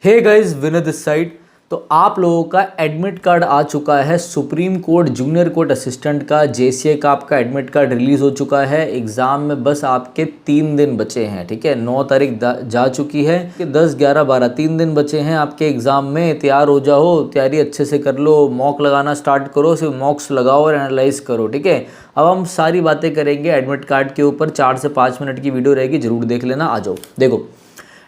Hey guys, Vinay this side. तो आप लोगों का एडमिट कार्ड आ चुका है। Supreme Court junior court assistant का जेसीए का आपका एडमिट कार्ड रिलीज़ हो चुका है। एग्ज़ाम में बस आपके 3 दिन बचे हैं। ठीक है, 9 तारीख जा चुकी है कि 10, 11, 12 3 दिन बचे हैं आपके एग्ज़ाम में। तैयार हो जाओ, तैयारी अच्छे से कर लो, मॉक लगाना स्टार्ट करो, सिर्फ मॉक्स लगाओ और एनालाइज करो। ठीक है, अब हम सारी बातें करेंगे एडमिट कार्ड के ऊपर। 4 से 5 मिनट की वीडियो रहेगी, ज़रूर देख लेना। आ जाओ। देखो,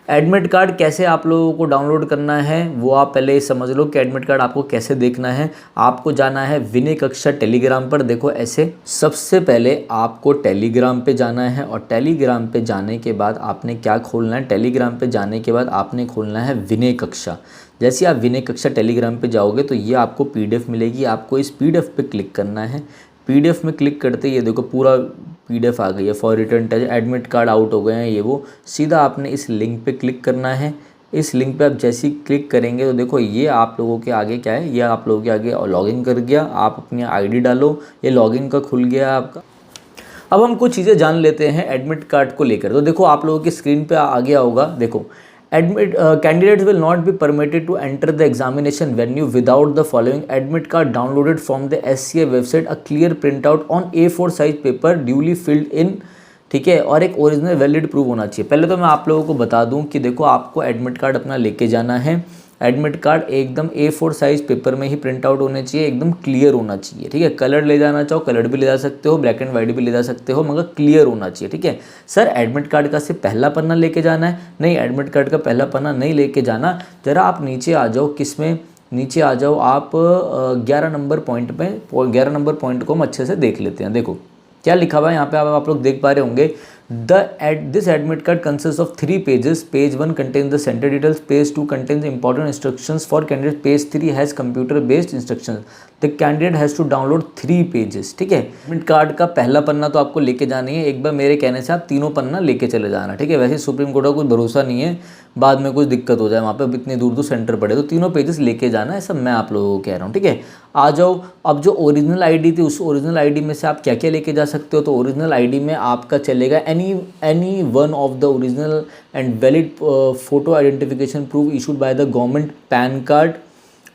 एडमिट कार्ड कैसे आप लोगों को डाउनलोड करना है वो आप पहले समझ लो कि एडमिट कार्ड आपको कैसे देखना है। आपको जाना है विनय कक्षा टेलीग्राम पर। देखो ऐसे, सबसे पहले आपको टेलीग्राम पे जाना है और टेलीग्राम पे जाने के बाद आपने क्या खोलना है, टेलीग्राम पे जाने के बाद आपने खोलना है विनय कक्षा। जैसे आप विनय कक्षा टेलीग्राम पे जाओगे तो ये आपको पीडीएफ मिलेगी। आपको इस पीडीएफ पे क्लिक करना है। पीडीएफ में क्लिक करते ही ये देखो पूरा पीडीएफ आ गई है। For written test admit card out हो गए हैं ये वो। सीधा आपने इस लिंक पे क्लिक करना है। इस लिंक पे आप जैसे ही क्लिक करेंगे तो देखो ये आप लोगों के आगे क्या है, ये आप लोगों के आगे लॉगिन कर गया। आप अपनी आईडी डालो, ये लॉगिन का खुल गया आपका। अब हम कुछ चीज़ें जान लेते हैं एडमिट कार्ड को लेकर। तो देखो आप लोगों की स्क्रीन पे आ गया होगा। देखो, candidates will not be permitted to enter the examination venue without the following: admit card downloaded from the SCA website, a clear printout on A4 size paper duly filled in, ठीक है, और एक original valid proof होना चाहिए। पहले तो मैं आप लोगों को बता दूं कि देखो आपको एडमिट कार्ड अपना लेके जाना है। एडमिट कार्ड एकदम A4 साइज पेपर में ही प्रिंट आउट होने चाहिए, एकदम क्लियर होना चाहिए। ठीक है, कलर ले जाना चाहो कलर भी ले जा सकते हो, ब्लैक एंड वाइट भी ले जा सकते हो, मगर क्लियर होना चाहिए। ठीक है सर, एडमिट कार्ड का सिर्फ पहला पन्ना लेके जाना है? नहीं, एडमिट कार्ड का पहला पन्ना नहीं लेके जाना। जरा आप नीचे आ जाओ, किसमें नीचे आ जाओ आप, 11 नंबर पॉइंट पे। 11 नंबर पॉइंट को हम अच्छे से देख लेते हैं। देखो क्या लिखा हुआ है यहाँ पे, आप लोग देख पा रहे होंगे। This admit card consists of 3 pages. Page 1 contains the center details. Page 2 contains important instructions for candidate. Page 3 has computer based instructions. The candidate has to download 3 pages. ठीक है, एडमिट कार्ड का पहला पन्ना तो आपको लेके जानी है। एक बार मेरे कहने से आप तीनों पन्ना लेके चले जाना। ठीक है, वैसे सुप्रीम कोर्ट का कुछ भरोसा नहीं है, बाद में कुछ दिक्कत हो जाए वहाँ पे, इतनी दूर दूर सेंटर पड़े, तो तीनों पेजेस लेके जाना है। सब मैं आप लोगों को कह रहा हूँ। ठीक है, आ जाओ। अब जो ओरिजिनल आईडी थी, उस ओरिजिनल आईडी में से आप क्या क्या लेके जा सकते हो? तो ओरिजिनल आईडी में आपका चलेगा any one of the original and valid photo identification proof issued by the government, PAN card,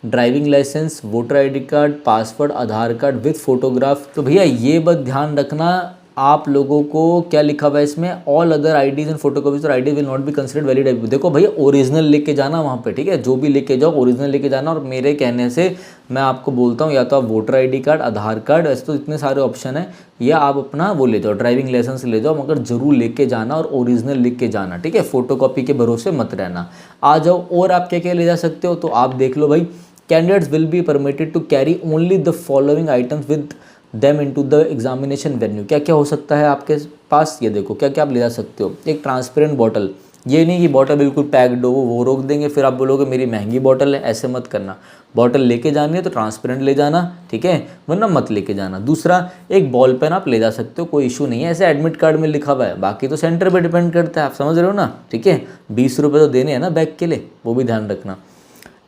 driving licence, voter ID card, password, Aadhaar card with photograph. तो भैया ये बात ध्यान रखना, आप लोगों को क्या लिखा हुआ है इसमें, all other IDs and photocopies और ID will not be considered valid ID. देखो भैया ओरिजिनल लेके जाना वहाँ पे। ठीक है, जो भी लेके जाओ ओरिजिनल लेके जाना। और मेरे कहने से मैं आपको बोलता हूँ, या तो आप वोटर आईडी कार्ड, आधार कार्ड, ऐसे तो इतने सारे ऑप्शन है, या आप अपना वो ले जाओ, ड्राइविंग लाइसेंस ले जाओ, मगर जरूर लेके जाना और ओरिजिनल लिख के जाना। ठीक है, फोटोकॉपी के भरोसे मत रहना। आ जाओ, और आप क्या क्या ले जा सकते हो तो आप देख लो भाई। Candidates will be permitted to carry only the following items with them into the examination venue. क्या क्या हो सकता है आपके पास, ये देखो क्या क्या आप ले जा सकते हो। एक ट्रांसपेरेंट बॉटल, ये नहीं कि बॉटल बिल्कुल पैक्ड हो, वो रोक देंगे, फिर आप बोलोगे मेरी महंगी बॉटल है, ऐसे मत करना। बॉटल लेके जानी है तो ट्रांसपेरेंट ले जाना, ठीक है, वरना मत लेके जाना। दूसरा, एक बॉल पेन आप ले जा सकते हो, कोई इशू नहीं है, ऐसे एडमिट कार्ड में लिखा हुआ है। बाकी तो सेंटर पे डिपेंड करता है, आप समझ रहे हो ना। ठीक है, 20 रुपये तो देने हैं ना बैग के लिए, वो भी ध्यान रखना।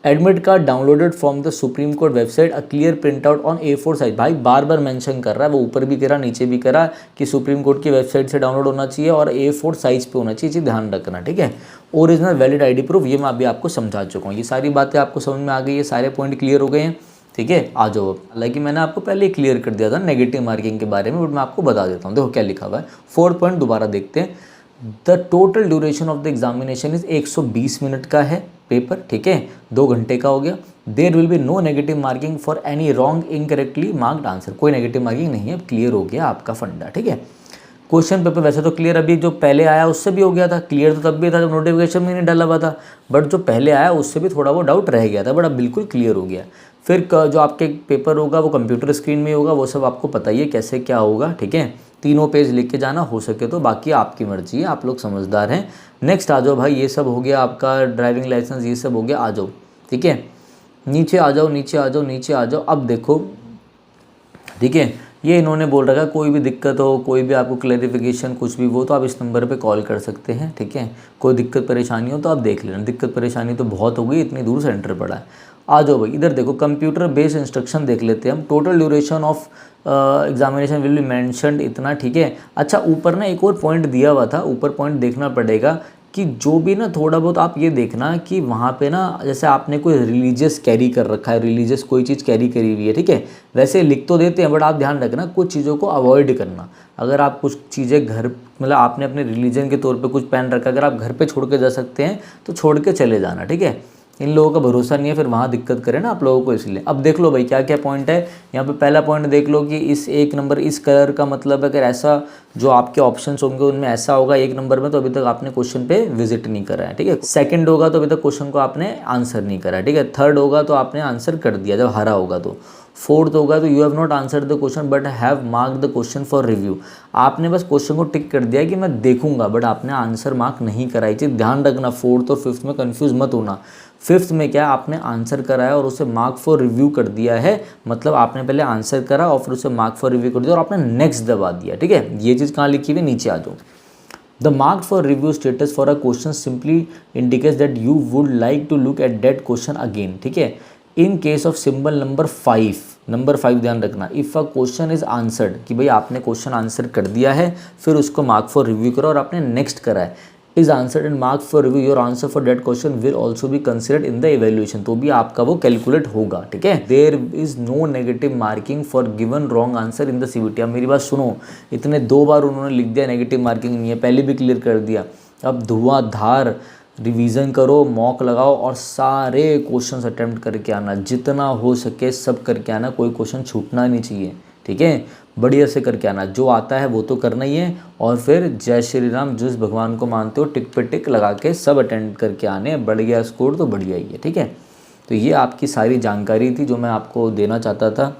Admit card downloaded from the supreme court website, a clear print out on A4 size. भाई बार बार मेंशन कर रहा है, वो ऊपर भी करा नीचे भी करा कि सुप्रीम कोर्ट की वेबसाइट से डाउनलोड होना चाहिए और A4 साइज पे होना चाहिए, ध्यान रखना। ठीक है, ओरिजिनल वैलिड आईडी प्रूफ, ये मैं अभी आपको समझा चुका हूँ। ये सारी बातें आपको समझ में आ गई है, सारे पॉइंट क्लियर हो गए हैं। ठीक है, आ जाओ। हालांकि मैंने आपको पहले क्लियर कर दिया था नेगेटिव मार्किंग के बारे में, बट मैं आपको बता देता हूँ। देखो क्या लिखा हुआ है, 4 पॉइंट दोबारा देखते हैं। The total duration of the examination is 120 minute का है पेपर। ठीक है, 2 घंटे का हो गया। There will be no negative marking for any wrong incorrectly marked answer. कोई नेगेटिव मार्किंग नहीं है, क्लियर हो गया आपका फंडा। ठीक है, क्वेश्चन पेपर वैसे तो क्लियर, अभी जो पहले आया उससे भी हो गया था क्लियर, तो तब भी था जब नोटिफिकेशन में नहीं डाला हुआ था, बट जो पहले आया उससे भी थोड़ा वो डाउट रह गया था, बट अब बिल्कुल क्लियर हो गया। फिर जो आपके पेपर होगा वो कंप्यूटर स्क्रीन में होगा, वो सब आपको पता ही है कैसे क्या होगा। ठीक है, 3 पेज लिख के जाना, हो सके तो, बाकी आपकी मर्जी है, आप लोग समझदार हैं। नेक्स्ट आ जाओ भाई, ये सब हो गया आपका ड्राइविंग लाइसेंस, ये सब हो गया। आ जाओ, ठीक है, नीचे आ जाओ, नीचे आ जाओ, नीचे आ जाओ। अब देखो, ठीक है, ये इन्होंने बोल रखा है कोई भी दिक्कत हो, कोई भी आपको क्लैरिफिकेशन कुछ भी हो तो आप इस नंबर पे कॉल कर सकते हैं। ठीक है, कोई दिक्कत परेशानी हो तो आप देख लेना। दिक्कत परेशानी तो बहुत हो गई, इतनी दूर सेंटर पड़ा है। आ जाओ भाई, इधर देखो कंप्यूटर बेस्ड इंस्ट्रक्शन देख लेते हैं हम। Total duration of examination will be mentioned इतना। ठीक है, अच्छा ऊपर ना एक और पॉइंट दिया हुआ था, ऊपर पॉइंट देखना पड़ेगा कि जो भी ना थोड़ा बहुत आप ये देखना कि वहाँ पे ना जैसे आपने कोई रिलीजियस कैरी कर रखा है, रिलीजियस कोई चीज़ कैरी करी हुई है, ठीक है, वैसे लिख तो देते हैं बट आप ध्यान रखना कुछ चीज़ों को अवॉइड करना। अगर आप कुछ चीज़ें घर मतलब आपने अपने रिलीजन के तौर पे कुछ पहन रखा, अगर आप घर पे छोड़ के जा सकते हैं तो छोड़ के चले जाना, ठीक है। इन लोगों का भरोसा नहीं है, फिर वहाँ दिक्कत करे ना आप लोगों को, इसलिए। अब देख लो भाई क्या क्या पॉइंट है यहाँ पे। पहला पॉइंट देख लो कि इस एक नंबर इस कलर का मतलब अगर ऐसा जो आपके ऑप्शंस होंगे उनमें ऐसा होगा एक नंबर में, तो अभी तक आपने क्वेश्चन पे विजिट नहीं करा है, ठीक है। सेकंड होगा तो अभी तक क्वेश्चन को आपने आंसर नहीं करा है, ठीक है। थर्ड होगा तो आपने आंसर कर दिया जब हरा होगा तो। फोर्थ होगा तो you have not answered the question but have mark the question for review. आपने बस क्वेश्चन को टिक कर दिया कि मैं देखूंगा, बट आपने आंसर मार्क नहीं करा। ये चीज़ ध्यान रखना, फोर्थ और फिफ्थ में कंफ्यूज मत होना। फिफ्थ में क्या आपने आंसर कराया और उसे मार्क फॉर रिव्यू कर दिया है, मतलब आपने पहले आंसर करा और फिर उसे मार्क फॉर रिव्यू कर दिया और आपने नेक्स्ट दबा दिया, ठीक है। ये चीज़ कहाँ लिखी हुई, नीचे आ जाओ। The mark for review status for a question simply indicates that you would like to look at that question again, ठीक है। In case of symbol number 5, number 5 ध्यान रखना, if a question is answered कि भाई आपने question answer कर दिया है फिर उसको मार्क फॉर रिव्यू करो और आपने नेक्स्ट करा है, is answered and mark for review, your answer for that question will also be considered in the evaluation, तो भी आपका वो कैलकुलेट होगा, ठीक है। There is no negative marking for given wrong answer in the CBT. अब मेरी बात सुनो, इतने 2 बार उन्होंने लिख दिया नेगेटिव मार्किंग नहीं है, पहले भी क्लियर कर दिया। अब धुआंधार रिवीजन करो, मॉक लगाओ और सारे क्वेश्चंस अटेम्प्ट करके आना, जितना हो सके सब करके आना, कोई क्वेश्चन छूटना नहीं चाहिए, ठीक है। बढ़िया से करके आना, जो आता है वो तो करना ही है। और फिर जय श्री राम, जिस भगवान को मानते हो टिक पे टिक लगा के सब अटेंड करके आने, बढ़ गया स्कोर तो बढ़िया ही है, ठीक है। तो ये आपकी सारी जानकारी थी जो मैं आपको देना चाहता था।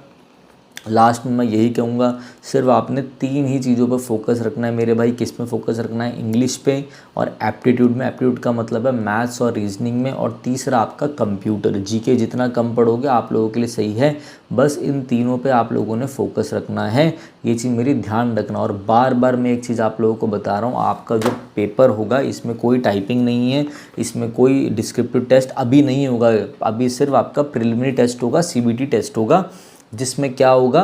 लास्ट में मैं यही कहूँगा, सिर्फ आपने 3 ही चीज़ों पर फोकस रखना है मेरे भाई। किस में फोकस रखना है, इंग्लिश पे और एप्टीट्यूड में। एप्टीट्यूड का मतलब है मैथ्स और रीजनिंग में, और तीसरा आपका कंप्यूटर। जीके जितना कम पढ़ोगे आप लोगों के लिए सही है, बस इन तीनों पे आप लोगों ने फोकस रखना है, ये चीज़ मेरी ध्यान रखना। और बार बार मैं एक चीज़ आप लोगों को बता रहा हूँ, आपका जो पेपर होगा इसमें कोई टाइपिंग नहीं है, इसमें कोई डिस्क्रिप्टिव टेस्ट अभी नहीं होगा, अभी सिर्फ आपका प्रिलिमिनरी टेस्ट होगा, सीबीटी टेस्ट होगा, जिसमें क्या होगा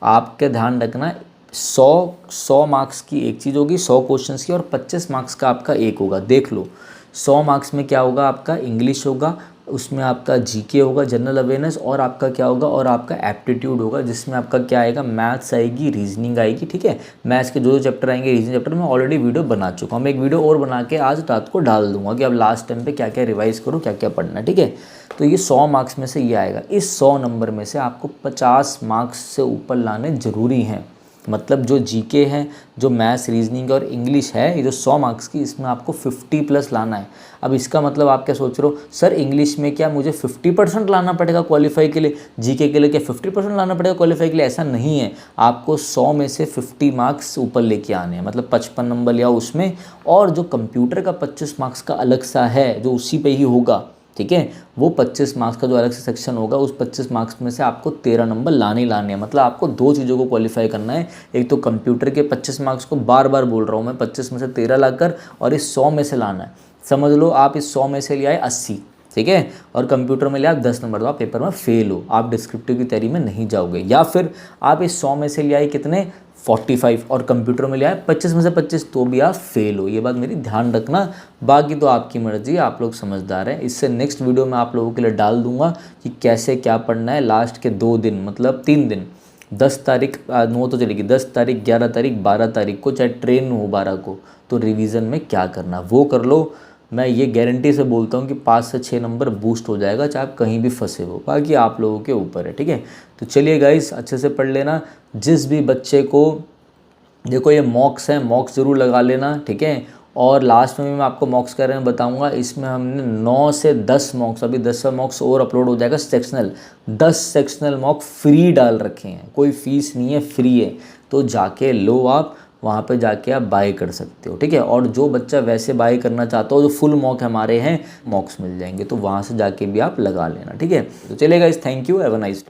आपके ध्यान रखना 100 मार्क्स की एक चीज़ होगी, 100 क्वेश्चंस की, और 25 मार्क्स का आपका एक होगा। देख लो 100 मार्क्स में क्या होगा, आपका इंग्लिश होगा, उसमें आपका जीके होगा, जनरल अवेयरनेस, और आपका क्या होगा, और आपका एप्टीट्यूड होगा, जिसमें आपका क्या आएगा, मैथ्स आएगी, रीजनिंग आएगी, ठीक है। मैथ्स के जो चैप्टर आएंगे, रीजनिंग चैप्टर में ऑलरेडी वीडियो बना चुका हूँ, मैं एक वीडियो और बना के आज रात को डाल दूंगा कि अब लास्ट टाइम पे क्या क्या रिवाइज करो, क्या क्या पढ़ना है, ठीक है। तो ये 100 मार्क्स में से ये आएगा। इस 100 नंबर में से आपको 50 मार्क्स से ऊपर लाने ज़रूरी हैं, मतलब जो जीके है, जो मैथ्स, रीजनिंग और इंग्लिश है, ये जो 100 मार्क्स की, इसमें आपको 50+ लाना है। अब इसका मतलब आप क्या सोच रहे हो, सर इंग्लिश में क्या मुझे 50% लाना पड़ेगा क्वालिफाई के लिए, जीके के लिए क्या 50% लाना पड़ेगा क्वालिफाई के लिए? ऐसा नहीं है, आपको 100 में से 50 मार्क्स ऊपर लेके आने हैं, मतलब 55 नंबर लिया उसमें, और जो कंप्यूटर का 25 मार्क्स का अलग सा है जो उसी पे ही होगा, ठीक है, वो 25 मार्क्स का जो अलग से सेक्शन होगा, उस 25 मार्क्स में से आपको 13 नंबर लाने ही लाने हैं। मतलब आपको 2 चीज़ों को क्वालिफाई करना है, एक तो कंप्यूटर के 25 मार्क्स को बार बार बोल रहा हूँ मैं, 25 में से 13 लाकर, और इस 100 में से लाना है। समझ लो आप इस 100 में से ले आए 80, ठीक है, और कंप्यूटर में ले आप 10 नंबर, तो आप पेपर में फेल हो, आप डिस्क्रिप्टिव की तैयारी में नहीं जाओगे। या फिर आप इस 100 में से ले आए कितने, 45, और कंप्यूटर में ले आए 25 में से 25, तो भी आप फेल हो। ये बात मेरी ध्यान रखना, बाकी तो आपकी मर्जी, आप लोग समझदार हैं। इससे नेक्स्ट वीडियो में आप लोगों के लिए डाल दूंगा कि कैसे क्या पढ़ना है लास्ट के 2 दिन, मतलब 3 दिन, 10 तारीख 9 तो चलेगी, 10 तारीख, 11 तारीख, 12 तारीख को, चाहे ट्रेन हो 12 को, तो रिवीजन में क्या करना वो कर लो। मैं ये गारंटी से बोलता हूँ कि 5 से 6 नंबर बूस्ट हो जाएगा, चाहे आप कहीं भी फंसे हो, बाकी आप लोगों के ऊपर है, ठीक है। तो चलिए गाइस, अच्छे से पढ़ लेना। जिस भी बच्चे को, देखो ये मॉक्स हैं, मॉक्स ज़रूर लगा लेना, ठीक है। और लास्ट में भी मैं आपको मॉक्स के बारे में बताऊंगा, इसमें हमने 9 से 10 मॉक्स, अभी 10 मॉक्स और अपलोड हो जाएगा सेक्शनल, 10 सेक्शनल मॉक फ्री डाल रखे हैं, कोई फीस नहीं है, फ्री है, तो जाके लो, आप वहाँ पे जाके आप बाय कर सकते हो, ठीक है। और जो बच्चा वैसे बाय करना चाहता हो, जो फुल मॉक हमारे हैं, मॉक्स मिल जाएंगे, तो वहाँ से जाके भी आप लगा लेना, ठीक है। तो चलेगा इस, thank you, have a nice.